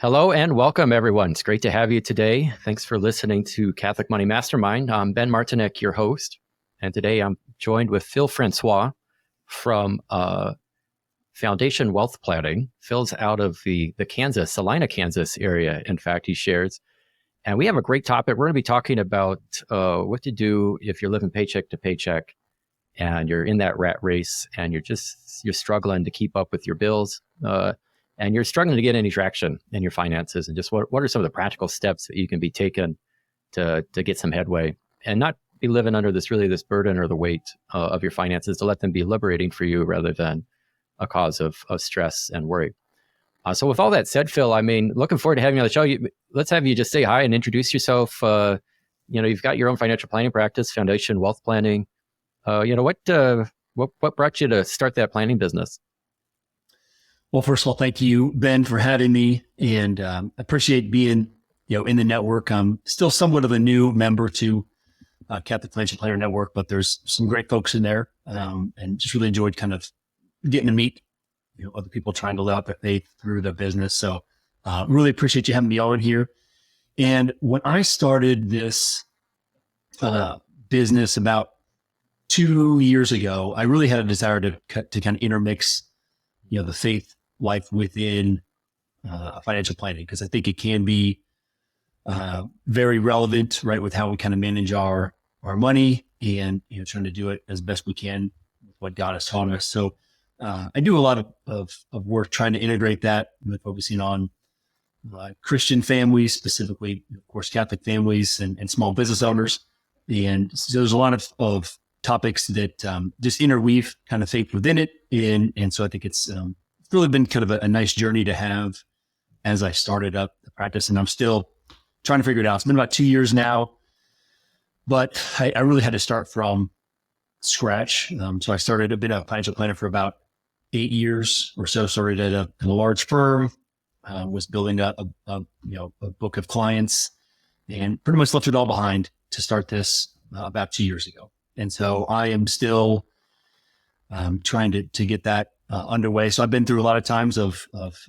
Hello and welcome, everyone. It's great to have you today. Thanks for listening to Catholic Money Mastermind. I'm Ben Martinek, your host, and today I'm joined with Phil Francois from Foundation Wealth Planning. Phil's out of the Salina, Kansas area. In fact, he shares. And we have a great topic. We're going to be talking about what to do if you're living paycheck to paycheck and you're in that rat race and you're struggling to keep up with your bills. And you're struggling to get any traction in your finances, and just what are some of the practical steps that you can be taken to get some headway and not be living under this burden or the weight of your finances, to let them be liberating for you rather than a cause of stress and worry. So with all that said, Phil, I mean, looking forward to having you on the show. Let's have you just say hi and introduce yourself. You've got your own financial planning practice, Foundation Wealth Planning. What brought you to start that planning business? Well, first of all, thank you, Ben, for having me, and appreciate being, in the network. I'm still somewhat of a new member to Catholic Financial Planner Network, but there's some great folks in there, and just really enjoyed kind of getting to meet, other people trying to live out their faith through the business. So, really appreciate you having me on here. And when I started this business about 2 years ago, I really had a desire to kind of intermix, the faith life within financial planning, because I think it can be very relevant, right, with how we kind of manage our money and trying to do it as best we can with what God has taught us. So I do a lot of work trying to integrate that, focusing on Christian families, specifically, of course, Catholic families and small business owners. And so there's a lot of topics that just interweave kind of faith within it. And so I think it's really been kind of a nice journey to have as I started up the practice, and I'm still trying to figure it out. It's been about 2 years now, but I really had to start from scratch. So I started, I've been a financial planner for about 8 years or so. Started at a large firm, was building a book of clients, and pretty much left it all behind to start this about 2 years ago. And so I am still trying to get that underway. So I've been through a lot of times of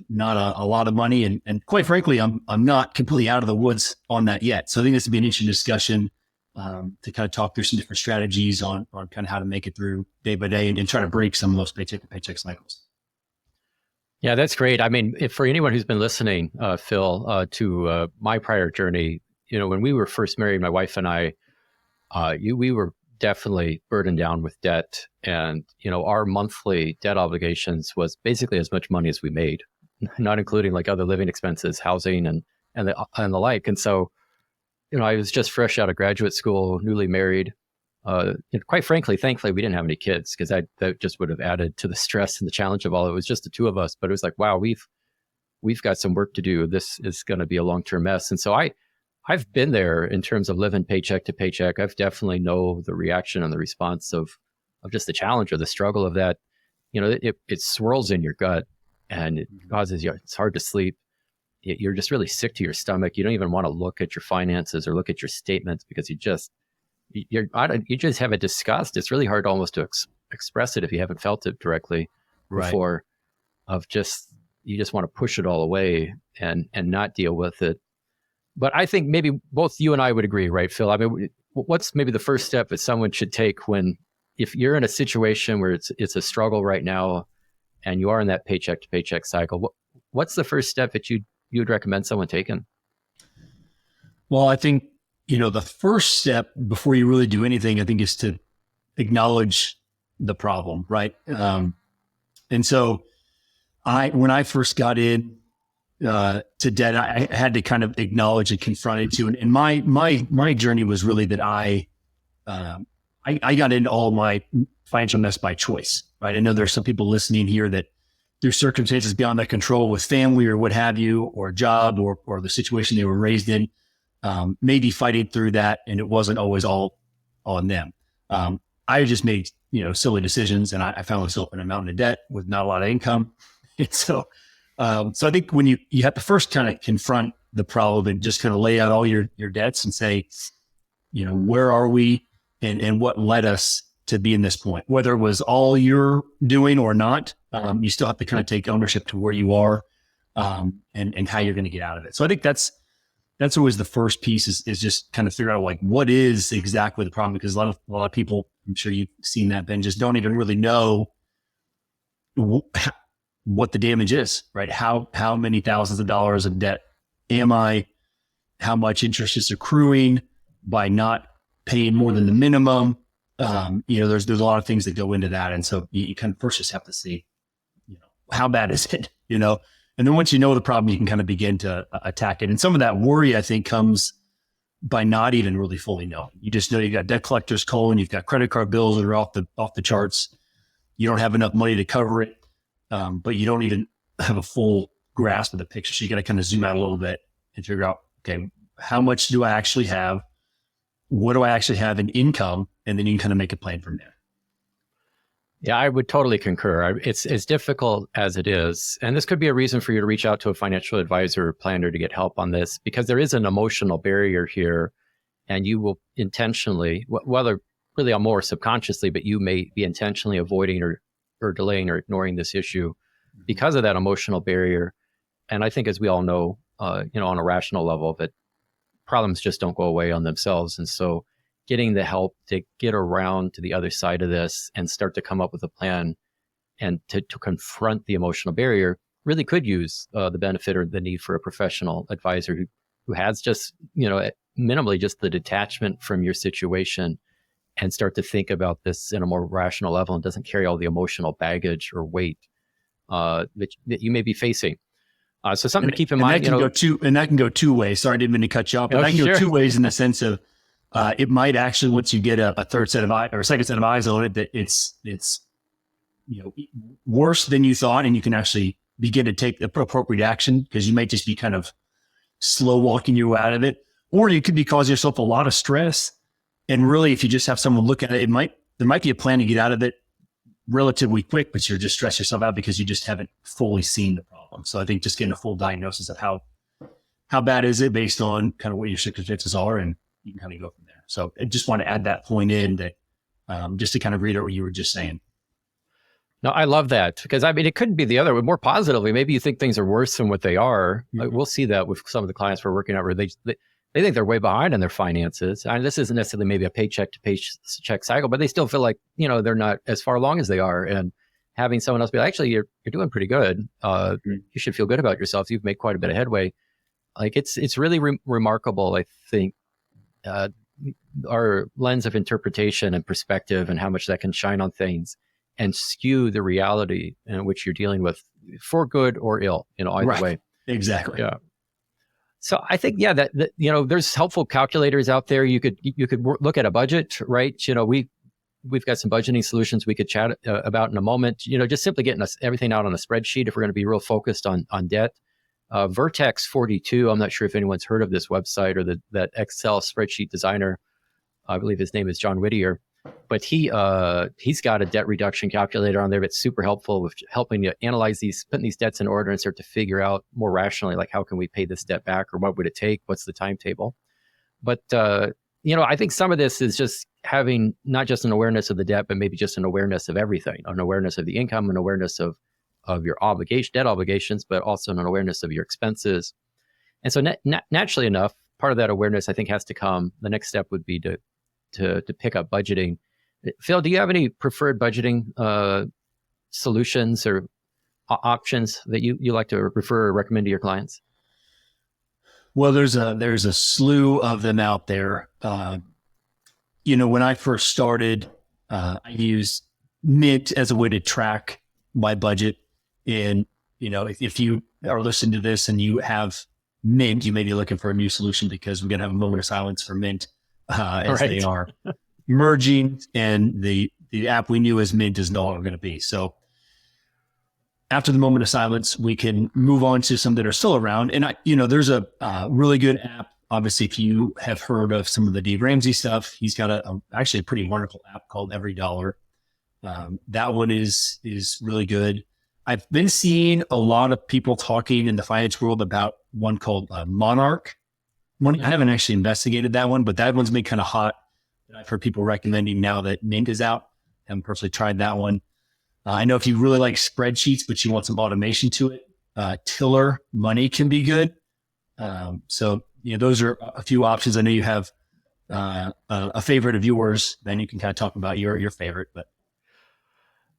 not a lot of money, and quite frankly, I'm not completely out of the woods on that yet. So I think this would be an interesting discussion to kind of talk through some different strategies on kind of how to make it through day by day and try to break some of those paycheck to paycheck cycles. Yeah, that's great. I mean, for anyone who's been listening, Phil, to my prior journey, when we were first married, my wife and I, we were definitely burdened down with debt, and our monthly debt obligations was basically as much money as we made, not including like other living expenses, housing, and the like. And so, I was just fresh out of graduate school, newly married. Quite frankly, thankfully, we didn't have any kids, because that just would have added to the stress and the challenge of all. It was just the two of us, but it was like, wow, we've got some work to do. This is going to be a long-term mess. And so I've been there in terms of living paycheck to paycheck. I've definitely know the reaction and the response of just the challenge or the struggle of that. It swirls in your gut, and it causes you, it's hard to sleep. You're just really sick to your stomach. You don't even want to look at your finances or look at your statements, because you just have a disgust. It's really hard almost to express it if you haven't felt it directly before, you just want to push it all away and not deal with it. But I think maybe both you and I would agree, right, Phil? I mean, what's maybe the first step that someone should take if you're in a situation where it's a struggle right now, and you are in that paycheck to paycheck cycle? What's the first step that you would recommend someone taking? Well, I think the first step before you really do anything, I think, is to acknowledge the problem, right? And so when I first got in to debt, I had to kind of acknowledge and confront it too. And my journey was really that I got into all my financial mess by choice, right? I know there's some people listening here that through circumstances beyond their control with family or what have you, or a job or the situation they were raised in, maybe fighting through that. And it wasn't always all on them. I just made, silly decisions, and I found myself in a mountain of debt with not a lot of income. And so I think when you have to first kind of confront the problem and just kind of lay out all your debts and say, where are we and what led us to be in this point, whether it was all you're doing or not, you still have to kind of take ownership to where you are. and how you're going to get out of it. So I think that's always the first piece is just kind of figure out like what is exactly the problem, because a lot of people, I'm sure you've seen that, Ben, just don't even really know what the damage is, right? How many thousands of dollars of debt am I? How much interest is accruing by not paying more than the minimum? There's a lot of things that go into that. And so you kind of first just have to see, how bad is it, and then once you know the problem, you can kind of begin to attack it. And some of that worry, I think, comes by not even really fully knowing. You just know you've got debt collectors calling, you've got credit card bills that are off the charts. You don't have enough money to cover it, but you don't even have a full grasp of the picture. So you got to kind of zoom out a little bit and figure out, okay, how much do I actually have? What do I actually have in income? And then you can kind of make a plan from there. Yeah, I would totally concur. It's as difficult as it is. And this could be a reason for you to reach out to a financial advisor or planner to get help on this, because there is an emotional barrier here. And you will intentionally, whether really more subconsciously, but you may be intentionally avoiding or delaying or ignoring this issue because of that emotional barrier. And I think, as we all know, on a rational level, that problems just don't go away on themselves. And so getting the help to get around to the other side of this and start to come up with a plan and to confront the emotional barrier really could use the benefit or the need for a professional advisor who has just, minimally just the detachment from your situation and start to think about this in a more rational level and doesn't carry all the emotional baggage or weight that you may be facing. So something to keep in mind. That can go two ways. Sorry, I didn't mean to cut you off, but that can go two ways in the sense of it might actually, once you get a third set of eyes or a second set of eyes on it, that it's worse than you thought, and you can actually begin to take the appropriate action, because you might just be kind of slow walking your way out of it, or you could be causing yourself a lot of stress. And really, if you just have someone look at it, there might be a plan to get out of it relatively quick, but you're just stressing yourself out because you just haven't fully seen the problem. So I think just getting a full diagnosis of how bad is it based on kind of what your circumstances are, and you can kind of go from there. So I just want to add that point in that just to kind of reiterate what you were just saying. No, I love that, because it couldn't be the other way. More positively, maybe you think things are worse than what they are. Mm-hmm. We'll see that with some of the clients we're working out, where they think they're way behind in their finances. And this isn't necessarily maybe a paycheck to paycheck cycle, but they still feel like, they're not as far along as they are. And having someone else be like, actually, you're doing pretty good. You should feel good about yourself. You've made quite a bit of headway. Like it's really remarkable, I think, our lens of interpretation and perspective and how much that can shine on things and skew the reality in which you're dealing with, for good or ill, either way. Exactly. Yeah. So I think, that there's helpful calculators out there. You could look at a budget, right? We've got some budgeting solutions we could chat about in a moment. Just simply getting everything out on a spreadsheet if we're going to be real focused on debt. Vertex 42. I'm not sure if anyone's heard of this website or that Excel spreadsheet designer. I believe his name is John Whittier, but he's got a debt reduction calculator on there that's super helpful with helping you analyze putting these debts in order and start to figure out more rationally, like, how can we pay this debt back, or what would it take? What's the timetable? But, I think some of this is just having not just an awareness of the debt, but maybe just an awareness of everything, an awareness of the income, an awareness of your debt obligations, but also an awareness of your expenses. And so naturally enough, part of that awareness, I think, has to come. The next step would be to pick up budgeting. Phil, do you have any preferred budgeting solutions or options that you like to refer or recommend to your clients? Well, there's a slew of them out there. When I first started, I used Mint as a way to track my budget. And, if you are listening to this and you have Mint, you may be looking for a new solution, because we're going to have a moment of silence for Mint as they are merging, and the app we knew as Mint is no longer going to be. So after the moment of silence, we can move on to some that are still around. And there's a really good app. Obviously, if you have heard of some of the Dave Ramsey stuff, he's got actually a pretty wonderful app called Every Dollar. That one is really good. I've been seeing a lot of people talking in the finance world about one called Monarch. I haven't actually investigated that one, but that one's been kind of hot. I've heard people recommending now that Mint is out. I haven't personally tried that one. I know if you really like spreadsheets, but you want some automation to it, Tiller money can be good. So, those are a few options. I know you have a favorite of yours. Then you can kind of talk about your favorite. But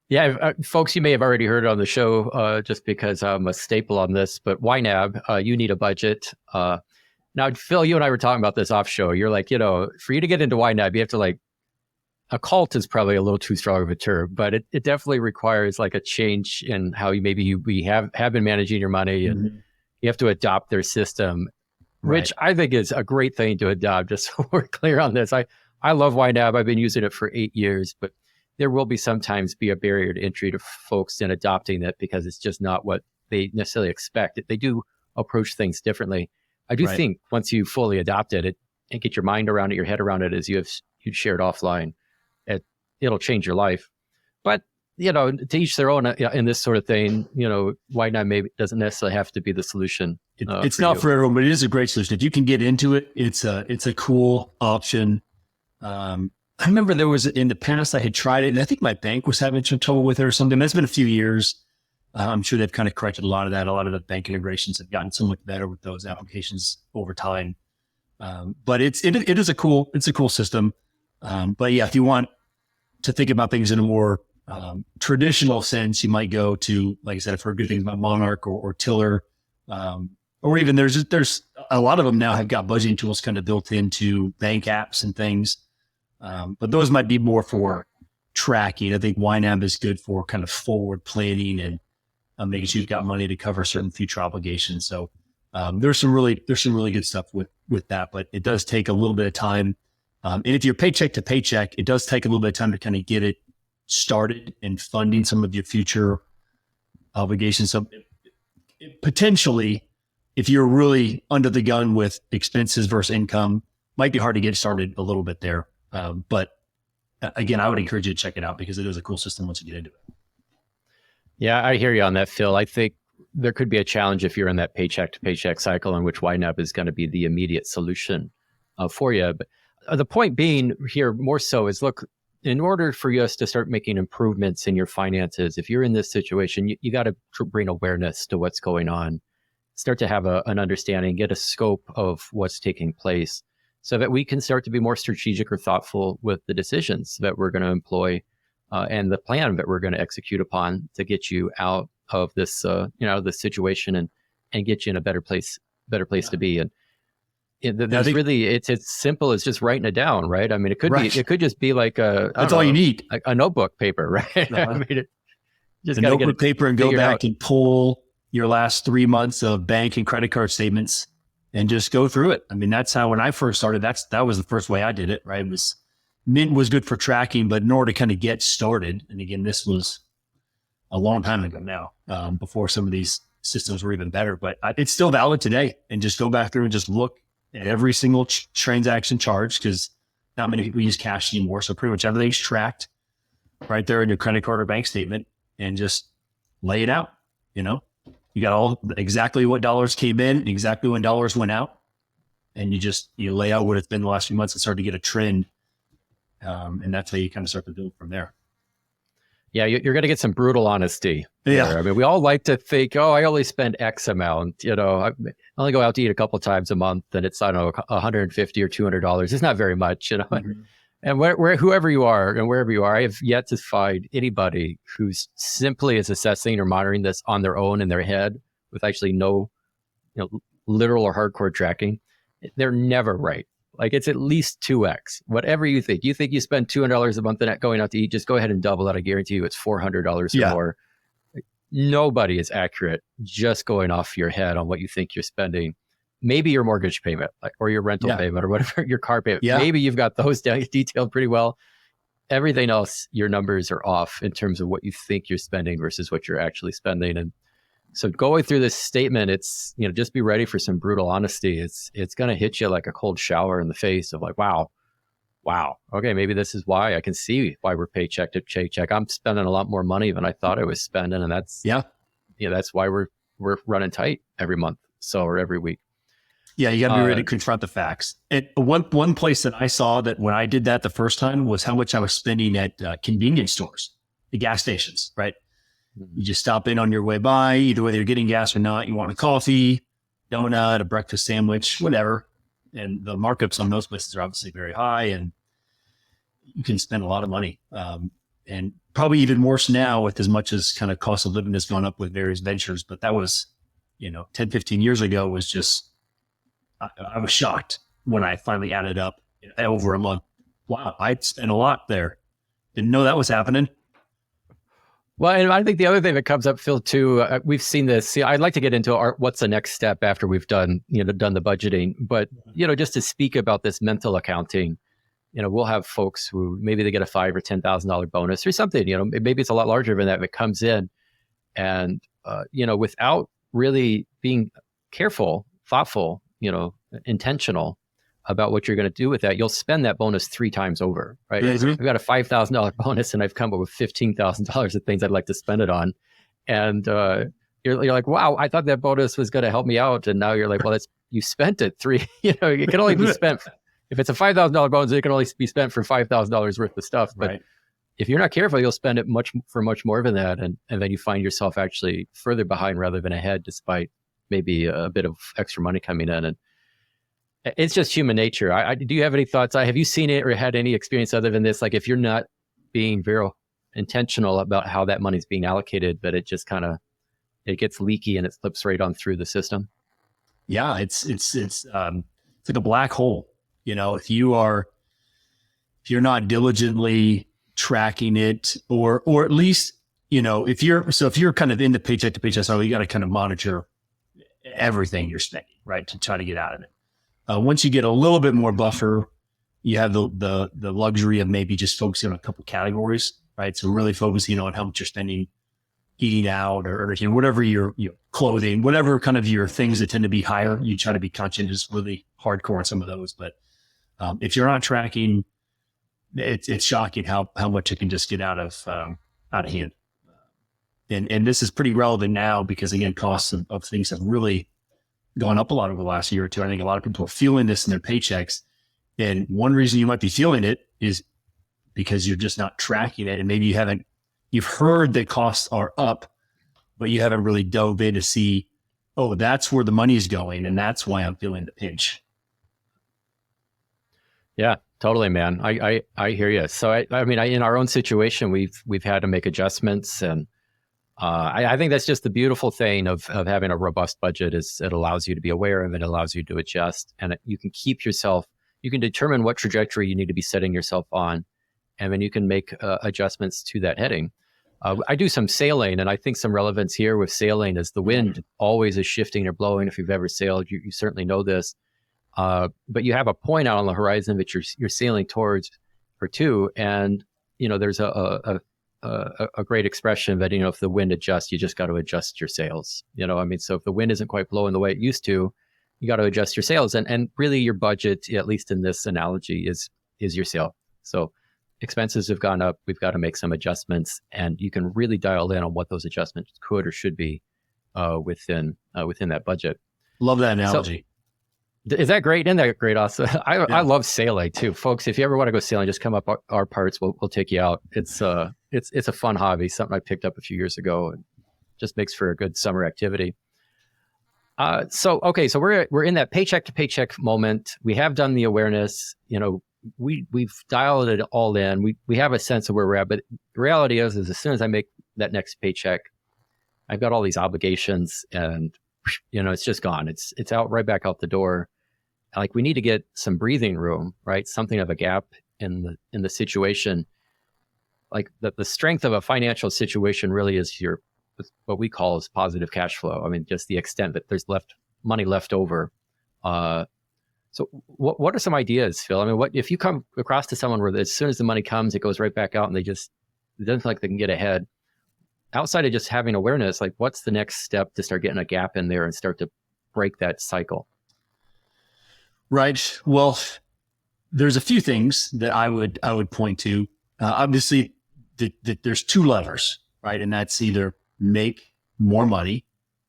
Yeah, folks, you may have already heard it on the show just because I'm a staple on this, but YNAB, you need a budget. Now, Phil, you and I were talking about this off show. You're like, for you to get into YNAB, you have to a cult is probably a little too strong of a term, but it definitely requires like a change in how we have been managing your money, and you have to adopt their system, which I think is a great thing to adopt. Just so we're clear on this, I love YNAB. I've been using it for 8 years, but there will sometimes be a barrier to entry to folks in adopting that because it's just not what they necessarily expect. They do approach things differently. I do think once you fully adopt it and get your mind around it, your head around it, as you shared offline, it'll change your life. But, to each their own in this sort of thing. YNAB maybe doesn't necessarily have to be the solution. It's not for everyone, but it is a great solution. If you can get into it, it's a cool option. I remember there was in the past I had tried it, and I think my bank was having some trouble with it or something. That's been a few years. I'm sure they've kind of corrected a lot of that. A lot of the bank integrations have gotten so much better with those applications over time. But it is a cool system. But yeah, if you want to think about things in a more traditional sense, you might go to, like I said, I've heard good things about Monarch or Tiller, or even there's a lot of them now have got budgeting tools kind of built into bank apps and things. But those might be more for tracking. I think YNAB is good for kind of forward planning and making sure you've got money to cover certain future obligations. So there's some really good stuff with that, but it does take a little bit of time. And if you're paycheck to paycheck, it does take a little bit of time to kind of get it started and funding some of your future obligations. So potentially, if you're really under the gun with expenses versus income, might be hard to get started a little bit there. But again, I would encourage you to check it out because it is a cool system once you get into it. Yeah, I hear you on that, Phil. I think there could be a challenge if you're in that paycheck to paycheck cycle in which YNAB is going to be the immediate solution for you. But the point being here more so is, look, in order for us to start making improvements in your finances, if you're in this situation, you got to bring awareness to what's going on, start to have an understanding, get a scope of what's taking place so that we can start to be more strategic or thoughtful with the decisions that we're going to employ and the plan that we're going to execute upon to get you out of this, this situation and get you in a better place to be. And it's as simple as just writing it down, right? I mean, it could just be like that's all you need, a notebook paper, right? I mean, just got to get paper and go back and pull your last 3 months of bank and credit card statements and just go through it. I mean, that's how, when I first started, that was the first way I did it, right? Mint was good for tracking, but in order to kind of get started, and again, this was a long time ago now, before some of these systems were even better, but it's still valid today. And just go back through and just look at every single transaction charge, because not many people use cash anymore. So pretty much everything's tracked right there in your credit card or bank statement, and just lay it out. You got exactly what dollars came in, exactly when dollars went out, and you lay out what it's been the last few months and start to get a trend. And that's how you kind of start to build from there. Yeah, you're going to get some brutal honesty. Yeah. There. I mean, we all like to think, I only spend X amount. I only go out to eat a couple times a month, and it's, I don't know, $150 or $200. It's not very much, Mm-hmm. And whoever you are and wherever you are, I have yet to find anybody who's simply is assessing or monitoring this on their own in their head with actually no, literal or hardcore tracking. They're never right. Like, it's at least 2X. Whatever you think. You think you spend $200 a month on going out to eat, just go ahead and double that. I guarantee you it's $400 or more. Nobody is accurate just going off your head on what you think you're spending. Maybe your mortgage payment or your rental payment or whatever, your car payment. Yeah. Maybe you've got those detailed pretty well. Everything else, your numbers are off in terms of what you think you're spending versus what you're actually spending. And so going through this statement, it's, just be ready for some brutal honesty. It's going to hit you like a cold shower in the face of like, wow. Okay, maybe this is why I can see why we're paycheck to paycheck. I'm spending a lot more money than I thought I was spending. And that's, that's why we're running tight every month. Or every week. Yeah, you got to be ready to confront the facts. And one place that I saw that when I did that the first time was how much I was spending at convenience stores, the gas stations, right? You just stop in on your way by, either whether you're getting gas or not. You want a coffee, donut, a breakfast sandwich, whatever. And the markups on those places are obviously very high, and you can spend a lot of money. And probably even worse now with as much as kind of cost of living has gone up with various ventures. But that was, 10, 15 years ago was just, I was shocked when I finally added up over a month. Wow, I'd spent a lot there. Didn't know that was happening. Well, and I think the other thing that comes up, Phil, too, we've seen this. See, I'd like to get into what's the next step after we've done the budgeting. But, just to speak about this mental accounting, we'll have folks who maybe they get a $5,000 or $10,000 bonus or something, maybe it's a lot larger than that if it comes in. And, without really being careful, thoughtful, intentional about what you're going to do with that, you'll spend that bonus 3 times over, right? Mm-hmm. I've got a $5,000 bonus and I've come up with $15,000 of things I'd like to spend it on. And you're like, wow, I thought that bonus was going to help me out. And now you're like, well, you spent it 3, it can only be spent. If it's a $5,000 bonus, it can only be spent for $5,000 worth of stuff. But right. If you're not careful, you'll spend it much more than that. And then you find yourself actually further behind rather than ahead, despite maybe a bit of extra money coming in. And it's just human nature. Do you have any thoughts? Have you seen it or had any experience other than this? Like if you're not being very intentional about how that money's being allocated, but it just it gets leaky and it slips right on through the system. Yeah, it's like a black hole. If you're not diligently tracking it, or at least, if you're kind of into paycheck to paycheck, so you got to kind of monitor everything you're spending, right, to try to get out of it. Once you get a little bit more buffer, you have the luxury of maybe just focusing on a couple categories, right? So really focusing on how much you're spending, eating out, or whatever your clothing, whatever kind of your things that tend to be higher. You try to be conscientious, really hardcore on some of those. But if you're not tracking, it's shocking how much it can just get out of hand. And this is pretty relevant now because again, costs of things have really gone up a lot over the last year or two. I think a lot of people are feeling this in their paychecks. And one reason you might be feeling it is because you're just not tracking it. And maybe you've heard that costs are up, but you haven't really dove in to see, oh, that's where the money is going. And that's why I'm feeling the pinch. Yeah, totally, man. I hear you. So I mean, in our own situation, we've had to make adjustments, and I think that's just the beautiful thing of having a robust budget is it allows you to be aware of it, allows you to adjust, and you can you can determine what trajectory you need to be setting yourself on, and then you can make adjustments to that heading. I do some sailing, and I think some relevance here with sailing is the wind always is shifting or blowing. If you've ever sailed, you certainly know this. But you have a point out on the horizon that you're sailing towards or to, and there's a great expression that if the wind adjusts, you just got to adjust your sails. So if the wind isn't quite blowing the way it used to, you got to adjust your sails, and really your budget, at least in this analogy, is your sail. So expenses have gone up. We've got to make some adjustments, and you can really dial in on what those adjustments could or should be within that budget. Love that analogy. So, is that great? Isn't that great? Also, I love sailing too, folks. If you ever want to go sailing, just come up our parts. We'll take you out. It's a fun hobby, something I picked up a few years ago, and just makes for a good summer activity. So we're in that paycheck to paycheck moment. We have done the awareness. We've dialed it all in. We have a sense of where we're at. But the reality is as soon as I make that next paycheck, I've got all these obligations, and it's just gone. It's out right back out the door. Like we need to get some breathing room, right? Something of a gap in the situation. Like the strength of a financial situation really is what we call is positive cash flow. I mean, just the extent that there's money left over. So what are some ideas, Phil? I mean, what if you come across to someone where as soon as the money comes, it goes right back out, and it doesn't feel like they can get ahead. Outside of just having awareness, like what's the next step to start getting a gap in there and start to break that cycle? Right. Well, there's a few things that I would point to. Obviously, there's 2 levers, right? And that's either make more money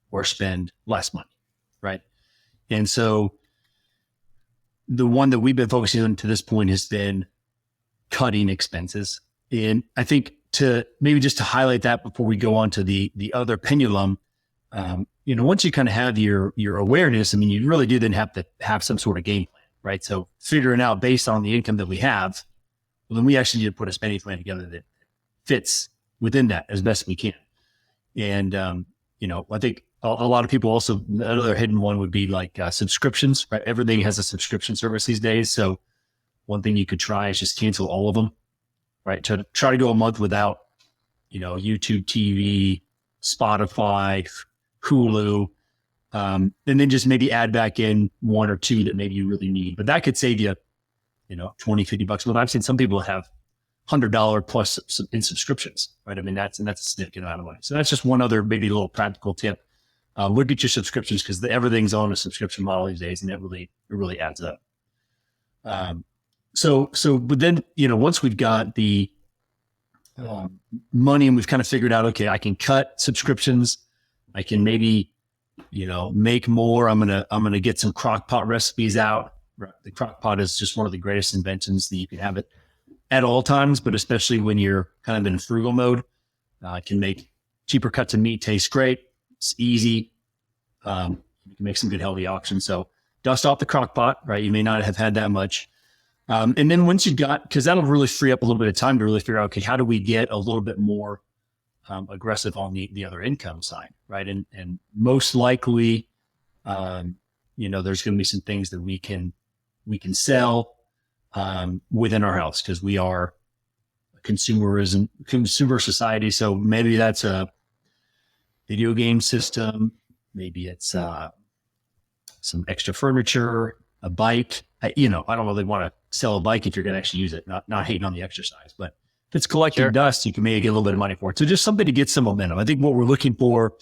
or spend less money, right? And so the one that we've been focusing on to this point has been cutting expenses. And I think to maybe just to highlight that before we go on to the other pendulum, once you kind of have your awareness, I mean, you really do then have to have some sort of game plan, right? So figuring out based on the income that we have, well, then we actually need to put a spending plan together that fits within that as best we can. And, I think a lot of people also, another hidden one would be like subscriptions, right? Everything has a subscription service these days. So one thing you could try is just cancel all of them, right? To try to go a month without, YouTube TV, Spotify, Hulu, and then just maybe add back in one or two that maybe you really need. But that could save you, $20-$50. But I've seen some people have $100 plus in subscriptions, right? I mean, that's a significant amount of money. So that's just one other maybe little practical tip. Look at your subscriptions because everything's on a subscription model these days, and it really adds up. But then, once we've got the money and we've kind of figured out, okay, I can cut subscriptions. I can maybe, make more. I'm going to get some crock pot recipes out. The crock pot is just one of the greatest inventions that you can have it at all times, but especially when you're kind of in frugal mode. It can make cheaper cuts of meat taste great. It's easy. You can make some good healthy options. So dust off the crock pot, right? You may not have had that much. And then once you've got, because that'll really free up a little bit of time to really figure out, okay, how do we get a little bit more aggressive on the other income side, right? And most likely, there's going to be some things that we can sell within our house because we are a consumer society. So maybe that's a video game system. Maybe it's some extra furniture, a bike. I don't really want to sell a bike if you're going to actually use it. Not hating on the exercise, but if it's collecting dust, you can maybe get a little bit of money for it. So just something to get some momentum. I think what we're looking for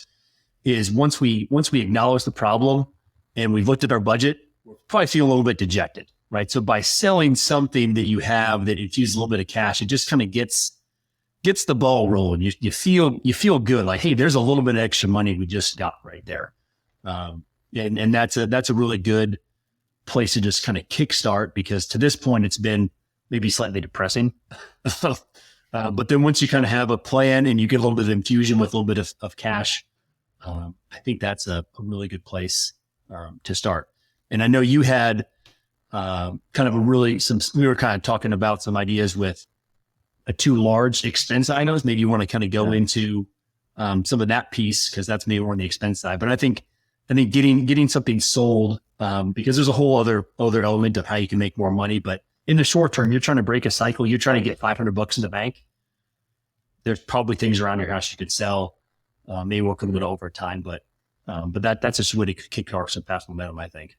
is once we acknowledge the problem and we've looked at our budget, we're probably feeling a little bit dejected, right? So by selling something that you have that infuses a little bit of cash, it just kind of gets the ball rolling. You feel good, like, hey, there's a little bit of extra money we just got right there, and that's a really good place to just kind of kickstart because to this point it's been maybe slightly depressing. But then once you kind of have a plan and you get a little bit of infusion with a little bit of cash, I think that's a really good place to start. And I know you had kind of we were kind of talking about some ideas with two large expense items. Maybe you want to kind of go into some of that piece because that's maybe more on the expense side. But I think getting something sold because there's a whole other element of how you can make more money. But in the short term, you're trying to break a cycle. You're trying to get $500 in the bank. There's probably things around your house you could sell. Maybe work a little bit over time, but that's just really kick off some fast momentum, I think.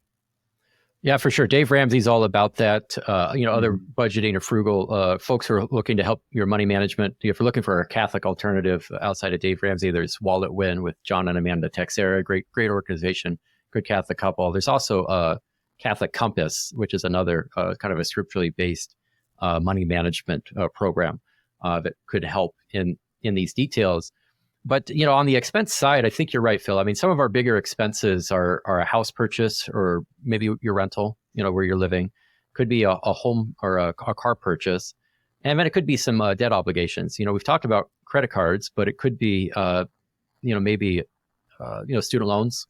Yeah, for sure. Dave Ramsey's all about that. Other budgeting or frugal folks who are looking to help your money management. If you're looking for a Catholic alternative outside of Dave Ramsey, there's Wallet Win with John and Amanda Texera, great organization, good Catholic couple. There's also Catholic Compass, which is another kind of a scripturally based money management program that could help in these details. But, on the expense side, I think you're right, Phil. I mean, some of our bigger expenses are a house purchase or maybe your rental, where you're living. Could be a home or a car purchase. And then it could be some debt obligations. We've talked about credit cards, but it could be, maybe, student loans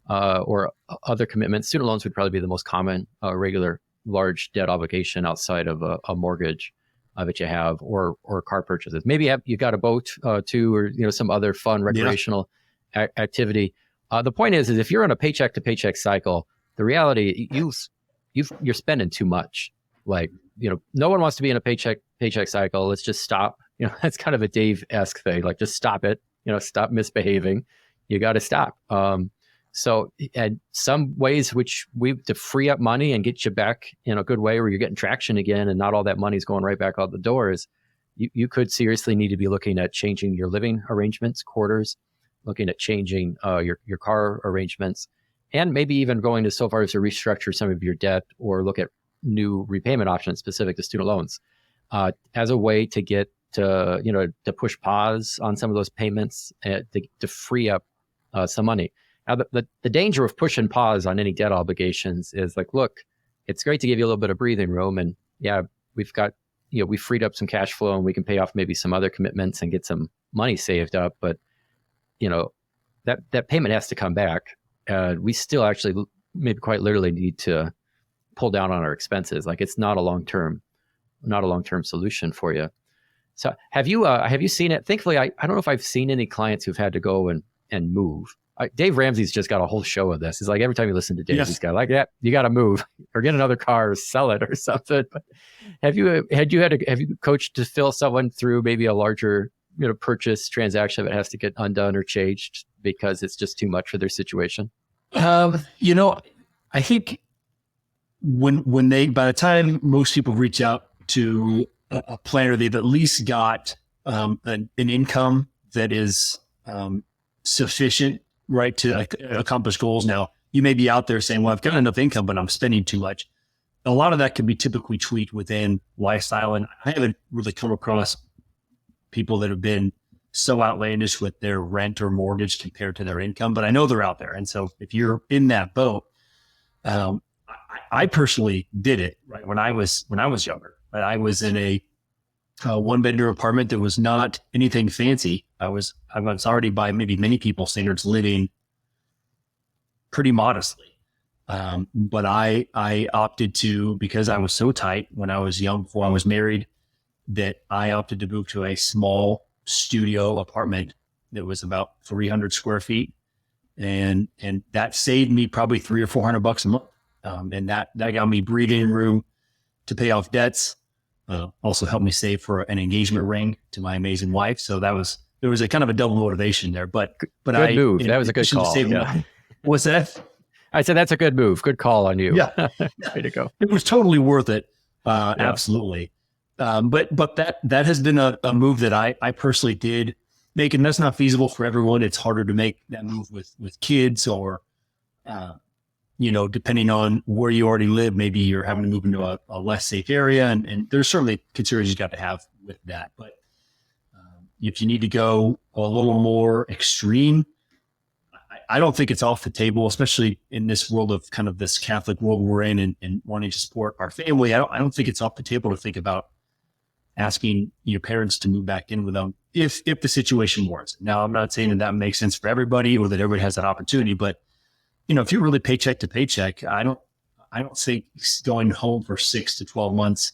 or other commitments. Student loans would probably be the most common regular large debt obligation outside of a mortgage that you have, or car purchases. Maybe you got a boat too, or some other fun recreational activity. The point is if you're on a paycheck to paycheck cycle, the reality you're spending too much. Like no one wants to be in a paycheck cycle. Let's just stop. That's kind of a Dave-esque thing. Like just stop it. Stop misbehaving. You got to stop. So, and some ways to free up money and get you back in a good way where you're getting traction again and not all that money's going right back out the door is you could seriously need to be looking at changing your living arrangements, quarters, looking at changing your car arrangements, and maybe even going so far as to restructure some of your debt or look at new repayment options specific to student loans as a way to get to push pause on some of those payments to free up some money. Now, the danger of pushing pause on any debt obligations is like, look, it's great to give you a little bit of breathing room. And yeah, we've got, we freed up some cash flow and we can pay off maybe some other commitments and get some money saved up. But, that payment has to come back. We still actually maybe quite literally need to pull down on our expenses. Like it's not a long-term solution for you. So have you seen it? Thankfully, I don't know if I've seen any clients who've had to go and move. Dave Ramsey's just got a whole show of this. It's like every time you listen to Dave, He's got like, yeah, you got to move or get another car or sell it or something. But have you coached to fill someone through maybe a larger, purchase transaction that has to get undone or changed because it's just too much for their situation? I think when by the time most people reach out to a planner, they've at least got an income that is sufficient, right, to accomplish goals. Now, you may be out there saying, well, I've got enough income, but I'm spending too much. A lot of that can be typically tweaked within lifestyle. And I haven't really come across people that have been so outlandish with their rent or mortgage compared to their income, but I know they're out there. And so if you're in that boat, I personally did it right when I was younger. I was in a one-bedroom apartment that was not anything fancy. I was already, by maybe many people's standards, living pretty modestly. But I opted to, because I was so tight when I was young before I was married, that I opted to move to a small studio apartment that was about 300 square feet. And that saved me probably $300 or $400 a month. And that got me breathing room to pay off debts. Also helped me save for an engagement ring to my amazing wife. So there was a kind of a double motivation there, but good move. That was a good call. Yeah. What's that? I said, that's a good move. Good call on you. Yeah. Way to go. It was totally worth it. Absolutely. But that has been a move that I personally did make, and that's not feasible for everyone. It's harder to make that move with kids or, depending on where you already live, maybe you're having to move into a less safe area. And there's certainly considerations you got to have with that. But if you need to go a little more extreme, I don't think it's off the table, especially in this world of kind of this Catholic world we're in and wanting to support our family. I don't think it's off the table to think about asking your parents to move back in with them if the situation warrants. Now, I'm not saying that makes sense for everybody or that everybody has that opportunity, but if you're really paycheck to paycheck, I don't think going home for 6 to 12 months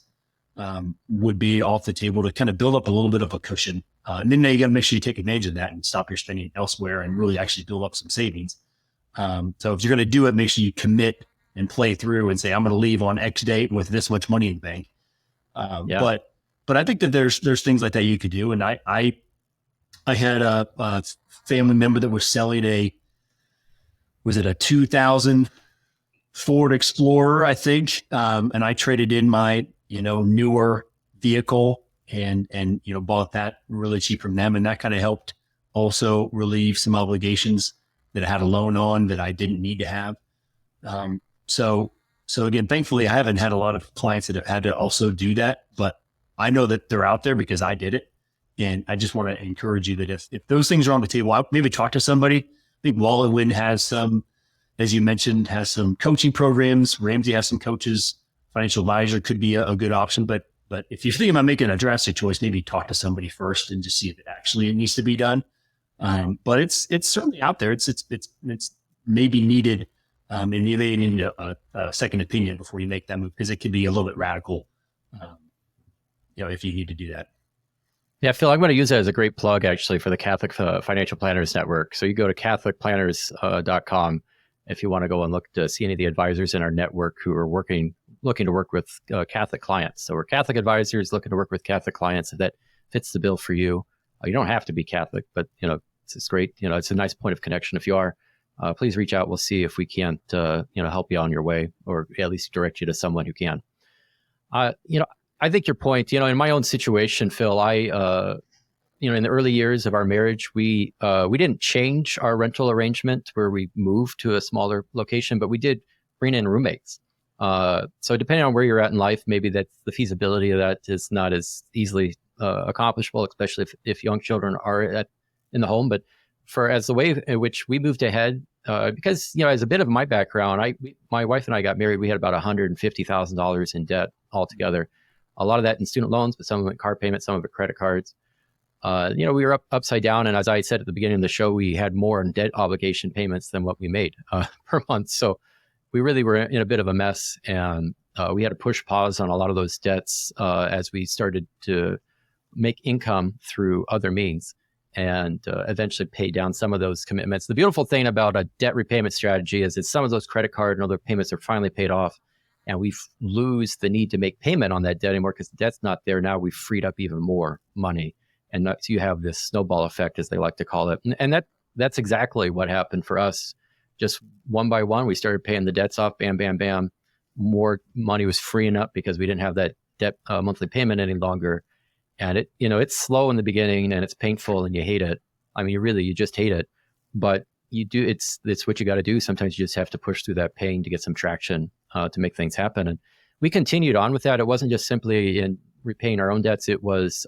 would be off the table to kind of build up a little bit of a cushion. And then you got to make sure you take advantage of that and stop your spending elsewhere and really actually build up some savings. So if you're going to do it, make sure you commit and play through and say, I'm going to leave on X date with this much money in the bank. But I think that there's things like that you could do. And I had a family member that was selling a 2000 Ford Explorer, I think. And I traded in my, newer vehicle and bought that really cheap from them. And that kind of helped also relieve some obligations that I had a loan on that I didn't need to have. So again, thankfully I haven't had a lot of clients that have had to also do that, but I know that they're out there because I did it. And I just want to encourage you that if those things are on the table, I'll maybe talk to somebody. I think Wallowin has some, as you mentioned, has some coaching programs. Ramsey has some coaches. Financial advisor could be a good option. But if you're thinking about making a drastic choice, maybe talk to somebody first and just see if it actually needs to be done. But it's certainly out there. It's maybe needed, and you may need a second opinion before you make that move because it could be a little bit radical, if you need to do that. Yeah, Phil, I'm going to use that as a great plug actually for the Catholic Financial Planners Network. So you go to catholicplanners.com if you want to go and look to see any of the advisors in our network who are looking to work with Catholic clients. So we're Catholic advisors looking to work with Catholic clients that fits the bill for you. You don't have to be Catholic, but it's great. It's a nice point of connection. If you are, please reach out. We'll see if we can't help you on your way or at least direct you to someone who can. I think your point, in my own situation, Phil, in the early years of our marriage, we didn't change our rental arrangement where we moved to a smaller location, but we did bring in roommates. So depending on where you're at in life, maybe that's the feasibility of that is not as easily accomplishable, especially if young children are in the home. But as the way in which we moved ahead, because, as a bit of my background, my wife and I got married, we had about $150,000 in debt altogether. A lot of that in student loans, but some of it car payments, some of it credit cards. We were upside down. And as I said at the beginning of the show, we had more in debt obligation payments than what we made per month. So we really were in a bit of a mess. And we had to push pause on a lot of those debts as we started to make income through other means and eventually pay down some of those commitments. The beautiful thing about a debt repayment strategy is that some of those credit card and other payments are finally paid off, and we lose the need to make payment on that debt anymore because the debt's not there. Now we've freed up even more money. And so you have this snowball effect, as they like to call it. And that's exactly what happened for us. Just one by one, we started paying the debts off, bam, bam, bam. More money was freeing up because we didn't have that debt monthly payment any longer. And it's slow in the beginning and it's painful and you hate it. I mean, you just hate it, but it's what you got to do. Sometimes you just have to push through that pain to get some traction to make things happen. And we continued on with that. It wasn't just simply in repaying our own debts. It was,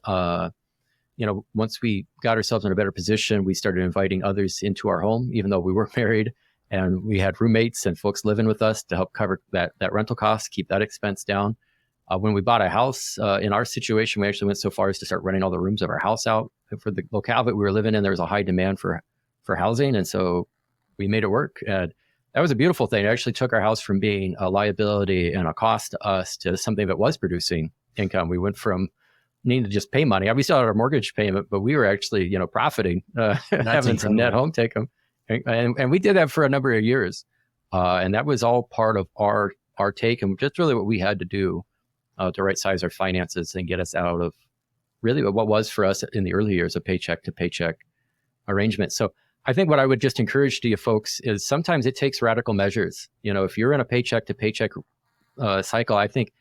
once we got ourselves in a better position, we started inviting others into our home, even though we were married, and we had roommates and folks living with us to help cover that rental cost, keep that expense down. When we bought a house, in our situation, we actually went so far as to start renting all the rooms of our house out. For the locale that we were living in, there was a high demand for housing. And so we made it work. And that was a beautiful thing. It actually took our house from being a liability and a cost to us to something that was producing income. We went from needing to just pay money. We still had our mortgage payment, but we were actually, profiting, having some net home take them. And we did that for a number of years. And that was all part of our take, and just really what we had to do to right size our finances and get us out of really what was for us in the early years a paycheck to paycheck arrangement. So I think what I would just encourage to you folks is sometimes it takes radical measures. If you're in a paycheck to paycheck cycle, I think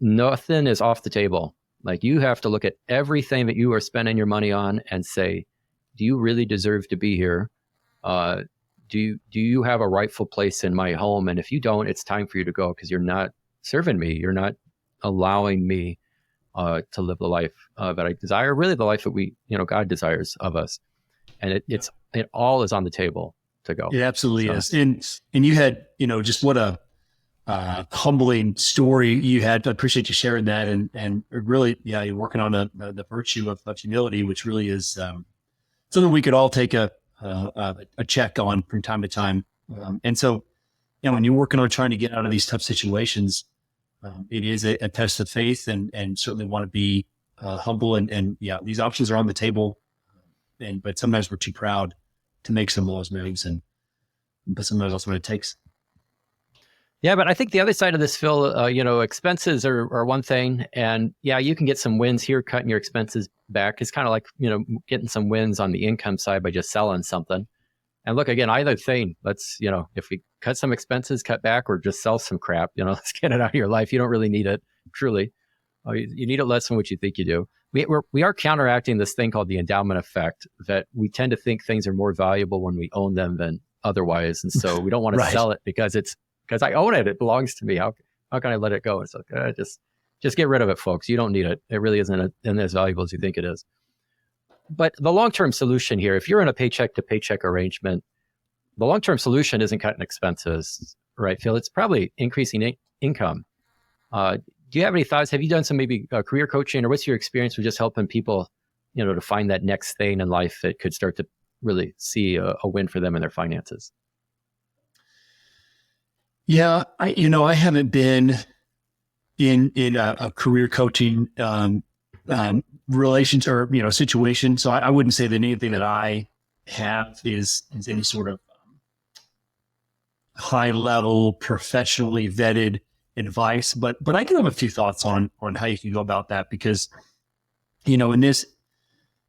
nothing is off the table. Like, you have to look at everything that you are spending your money on and say, do you really deserve to be here? Do you have a rightful place in my home? And if you don't, it's time for you to go, because you're not serving me. You're not allowing me to live the life that I desire, really the life that God desires of us. And it all is on the table to go. It absolutely is. And you had, just what a humbling story you had. I appreciate you sharing that. And really, you're working on the virtue of humility, which really is something we could all take a check on from time to time. And so, when you're working on trying to get out of these tough situations, it is a test of faith, and certainly want to be humble. And these options are on the table, but sometimes we're too proud to make some of those moves, but sometimes that's what it takes. Yeah, but I think the other side of this, Phil, expenses are one thing, and you can get some wins here, cutting your expenses back. It's kind of like, getting some wins on the income side by just selling something. And look, again, either thing, let's, if we cut some expenses, cut back, or just sell some crap, let's get it out of your life. You don't really need it, truly. You need it less than what you think you do. We are counteracting this thing called the endowment effect, that we tend to think things are more valuable when we own them than otherwise. And so we don't want to sell it because I own it. It belongs to me. How can I let it go? It's like, just get rid of it, folks. You don't need it. It really isn't as valuable as you think it is. But the long-term solution here, if you're in a paycheck to paycheck arrangement, the long-term solution isn't cutting expenses, right, Phil? It's probably increasing income. Do you have any thoughts? Have you done some maybe career coaching, or what's your experience with just helping people, to find that next thing in life that could start to really see a win for them in their finances? Yeah, I haven't been in a career coaching relations or situation, so I wouldn't say that anything that I have is any sort of high level, professionally vetted advice. But I do have a few thoughts on how you can go about that, because in this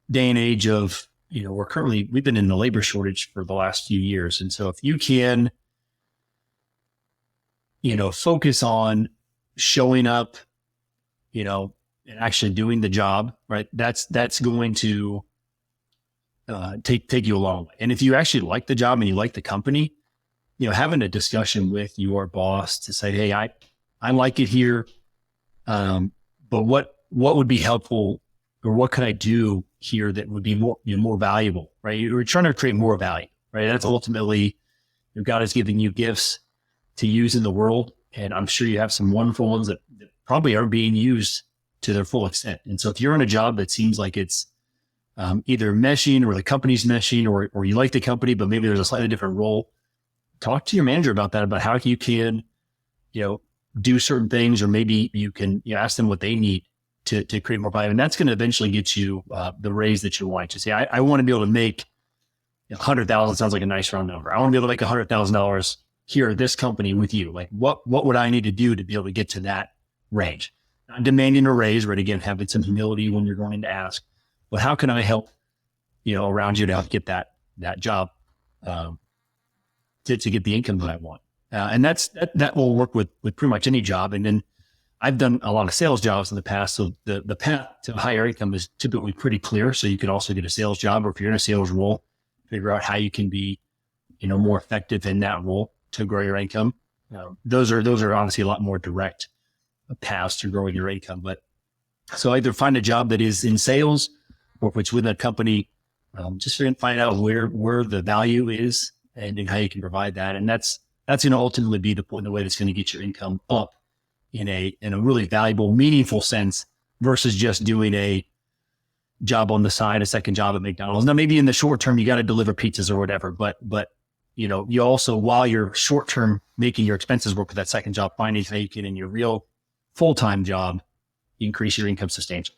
day and age of we've been in a labor shortage for the last few years, and so if you can focus on showing up, and actually doing the job, right? That's going to take you a long way. And if you actually like the job and you like the company, having a discussion with your boss to say, hey, I like it here, but what would be helpful, or what could I do here that would be more valuable, right? You're trying to create more value, right? That's ultimately, God is giving you gifts to use in the world. And I'm sure you have some wonderful ones that probably are being used to their full extent. And so if you're in a job that seems like it's either meshing or the company's meshing, or you like the company, but maybe there's a slightly different role, talk to your manager about that, about how you can, do certain things, or maybe you can ask them what they need to create more value. And that's going to eventually get you the raise that you want. To say, I want to be able to make 100,000 sounds like a nice round number. I want to be able to make $100,000 here at this company with you. Like what would I need to do to be able to get to that range? Not demanding a raise, right? Again, having some humility when you're going to ask, but how can I help, around you to help get that job, to get the income that I want. And that will work with pretty much any job. And then I've done a lot of sales jobs in the past. So the path to higher income is typically pretty clear. So you can also get a sales job, or if you're in a sales role, figure out how you can be, more effective in that role to grow your income. Those are honestly a lot more direct paths to growing your income. But so either find a job that is in sales, or if it's with a company, just find out where the value is and how you can provide that. And that's going to ultimately be the way that's going to get your income up in a really valuable, meaningful sense, versus just doing a job on the side, a second job at McDonald's. Now, maybe in the short term, you got to deliver pizzas or whatever, but you also, while you're short term making your expenses work with that second job, finding how you can, in your real full-time job, increase your income substantially.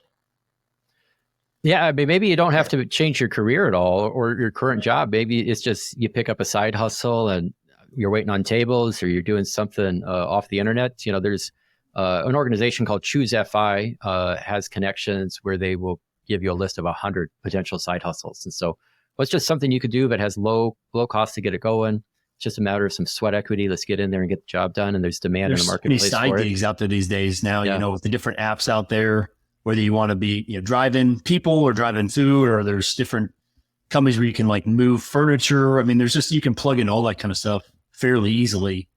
Yeah, I mean, maybe you don't have to change your career at all, or your current job. Maybe it's just you pick up a side hustle and you're waiting on tables, or you're doing something off the internet. There's an organization called Choose FI has connections where they will give you a list of 100 potential side hustles. And so it's just something you could do that has low cost to get it going. It's just a matter of some sweat equity. Let's get in there and get the job done. And there's demand in the marketplace. There's side gigs out there these days now, with the different apps out there, whether you want to be, driving people or driving food, or there's different companies where you can like move furniture. I mean, you can plug in all that kind of stuff fairly easily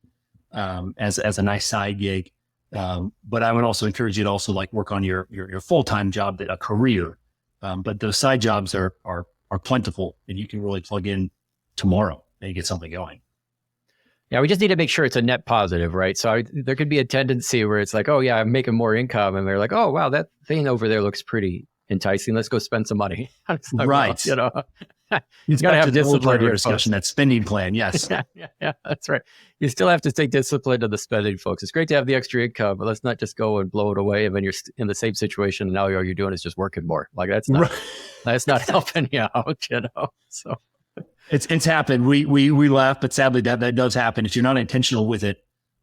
as a nice side gig. But I would also encourage you to also like work on your full-time job, a career. But those side jobs are plentiful, and you can really plug in tomorrow and get something going. Yeah, we just need to make sure it's a net positive, right? So there could be a tendency where it's like, oh yeah, I'm making more income, and they're like, oh wow, that thing over there looks pretty enticing. Let's go spend some money. Like, right. Well, you got to have discipline here, discussion. That spending plan, yes. yeah, that's right. You still have to stay disciplined to the spending, folks. It's great to have the extra income, but let's not just go and blow it away, and then you're in the same situation, and now all you're doing is just working more. Like that's not helping you out, So. It's happened. We laugh, but sadly that does happen. If you're not intentional with it,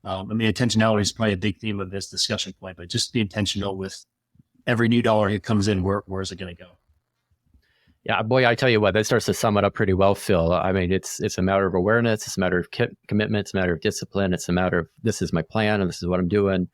intentionality is probably a big theme of this discussion point, but just be intentional with every new dollar that comes in. Where is it going to go? Yeah, boy, I tell you what, that starts to sum it up pretty well, Phil. I mean, it's a matter of awareness. It's a matter of commitment. It's a matter of discipline. It's a matter of, this is my plan and this is what I'm doing.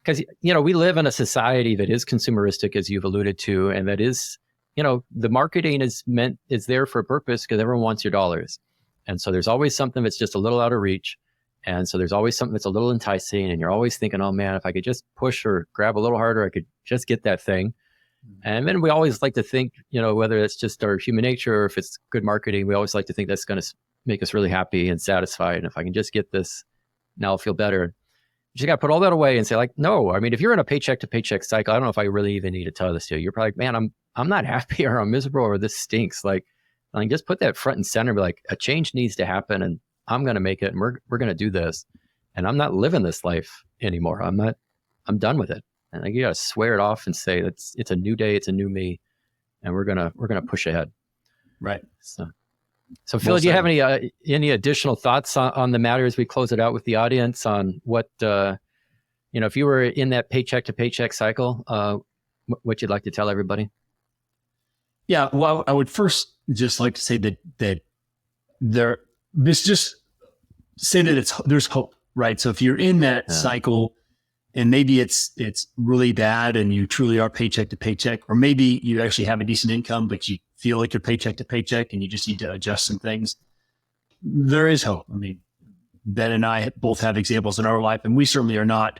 Because, we live in a society that is consumeristic, as you've alluded to, and that is, the marketing is there for a purpose, because everyone wants your dollars. And so there's always something that's just a little out of reach. And so there's always something that's a little enticing, and you're always thinking, oh man, if I could just push or grab a little harder, I could just get that thing. And then we always like to think, whether it's just our human nature or if it's good marketing, we always like to think that's going to make us really happy and satisfied. And if I can just get this, now I'll feel better. You just got to put all that away and say, like, no, I mean, if you're in a paycheck to paycheck cycle, I don't know if I really even need to tell this to you. You're probably like, man, I'm not happy, or I'm miserable, or this stinks. Like just put that front and center and be like, a change needs to happen, and I'm going to make it, and we're going to do this. And I'm not living this life anymore. I'm done with it. And you got to swear it off and say it's a new day, it's a new me, and we're gonna push ahead. Right. So Phil, do you have any additional thoughts on the matter as we close it out with the audience on what if you were in that paycheck to paycheck cycle, what you'd like to tell everybody? Yeah, well, I would first just like to say that there's hope, right? So if you're in that cycle, and maybe it's really bad and you truly are paycheck to paycheck, or maybe you actually have a decent income, but you feel like you're paycheck to paycheck and you just need to adjust some things, there is hope. I mean, Ben and I both have examples in our life, and we certainly are not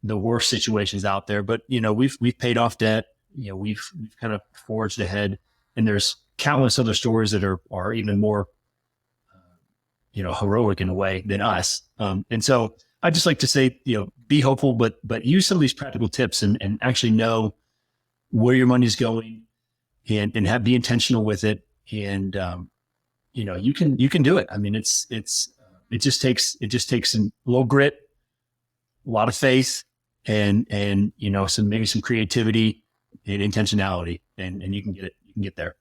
the worst situations out there, but we've paid off debt. We've kind of forged ahead, and there's countless other stories that are even more, heroic in a way than us. And so I just like to say, be hopeful, but use some of these practical tips and actually know where your money's going and be intentional with it. And, you can do it. I mean, it just takes a little grit, a lot of faith and, maybe some creativity and intentionality and you can get it. You can get there.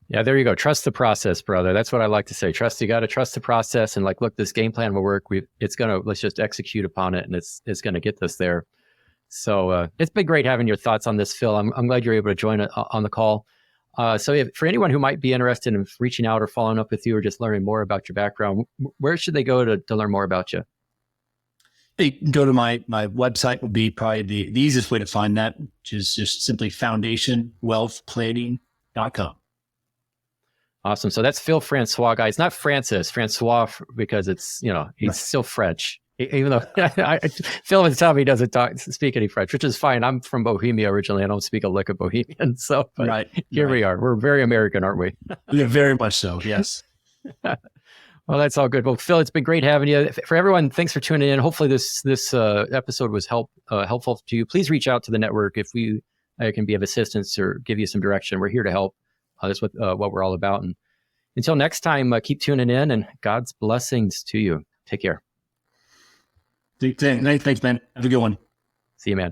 Yeah, there you go. Trust the process, brother. That's what I like to say. You got to trust the process and look, this game plan will work. Let's just execute upon it and it's going to get us there. So it's been great having your thoughts on this, Phil. I'm glad you're able to join on the call. For anyone who might be interested in reaching out or following up with you or just learning more about your background, where should they go to learn more about you? They can go to my website would be probably the easiest way to find that, which is just simply foundationwealthplanning.com. Awesome. So that's Phil Francois, guys, not Francois, because it's, he's right. Still French, even though Phil is telling me he doesn't speak any French, which is fine. I'm from Bohemia originally. I don't speak a lick of Bohemian. So here we are. We're very American, aren't we? Yeah, very much so. Yes. Well, that's all good. Well, Phil, it's been great having you. For everyone, thanks for tuning in. Hopefully this episode was helpful to you. Please reach out to the network if we can be of assistance or give you some direction. We're here to help. That's what we're all about. And until next time, keep tuning in and God's blessings to you. Take care. Thanks, man. Have a good one. See you, man.